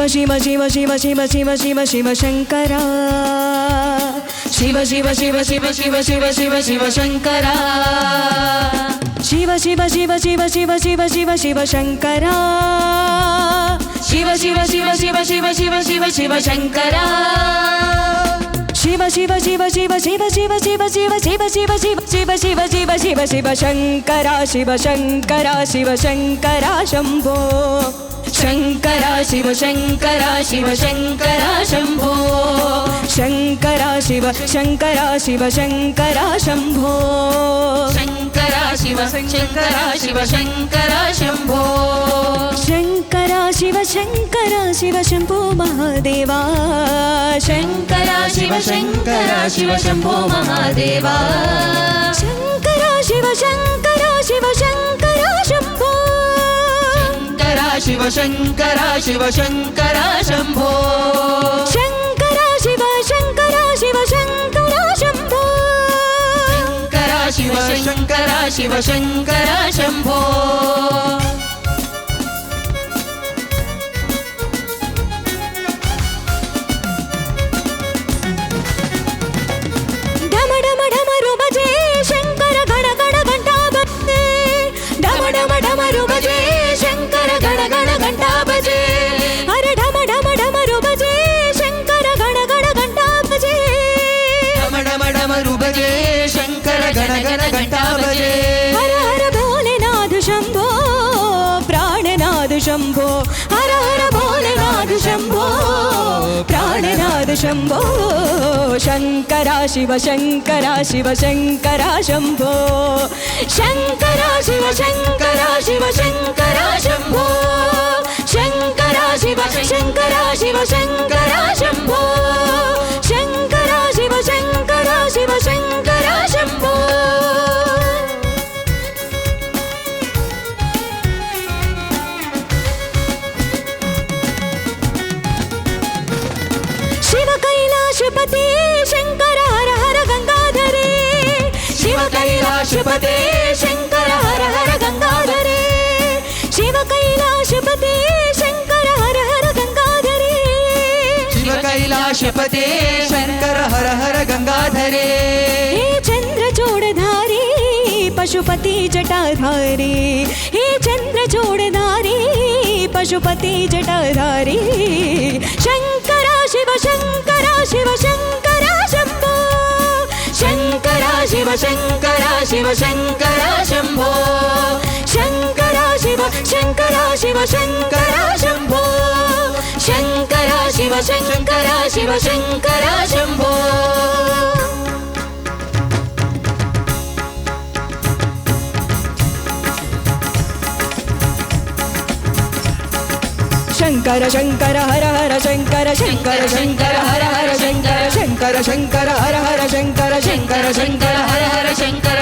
शिव शिव शिव शिव शिव शिव शिव शिव शंकरा शिव शिव शिव शिव शिव शिव शिव शिव शंकरा शिव शिव शिव शिव शिव शिव शिव शिव शंकरा शिव शिव शिव शिव शिव शिव शिव शिव शंकरा शिव शिव शिव शिव शिव शिव शिव शिव शिव शिव शिव शिव शिव शिव शिव शंकरा शिव शंकरा शिव शंकरा शंभो शंकरा शिव शंकरा शिव शंकरा शंभो शंकरा शिव शंकरा शिव शंकरा शंभो शंकरा शिव शंकरा शिव शंकरा शंभो शंकरा शिव शंकरा शिव शंभो महादेवा शंकरा शिव शंकरा शिव शंभो महादेवा शंकरा शिव शंकरा शिव शंकरा शंभो शिव शंकरा शिव शंकरा शंभो शंकरा शिव शंकरा शिव शंकरा शंभो शंकरा शिव शंकरा शिव शंकरा शंभो डम डम डमरू बजे शंकर गण गण घंटा बजे डम डम डमरू बजे शंकर गण गण घंटा बजे अरे ढम ढम डमरू बजे शंकर गण गण घंटा बजे ढम ढम डमरू बजे शंकर गण गण घंटा बजे हर हर भोलेनाथ शंभो प्राणनाथ शंभो हर हर भोलेनाथ शंभो प्राणनाथ शंभो शंकरा शिव शंकरा शिव शंकरा शंभो शंकरा शिव शंकरा शिव शंकरा शंभो शंकरा शिव शंकरा शिव शंकरा शंभो शंकरा शिव शंकरा शिव शंकरा शंभो शिव कैलाशपति शंकर हर हर गंगाधरे शिव कैलाशपति शंकर हर हर गंगाधरे शिव कैलाशपति शंकर हर हर गंगाधरे शिव कैलाशपति शंकर हर हर गंगाधरे हे चंद्रचूड़धारी पशुपति जटाधारी हे चंद्रचूड़धारी पशुपति जटाधारी शंकरा शिव शंकरा शिव शंकरा शंभो शंकरा शिव शंकरा शिव शंकरा शंभो शंकरा शिव शंकरा शिव शंकरा शंभो शंकरा शिव शंकरा शिव शंकरा शंभो शंकर शंकर हर हर शंकर शंकर शंकर हर हर शंकर शंकर शंकर हर हर शंकर शंकर शंकर हर हर शंकर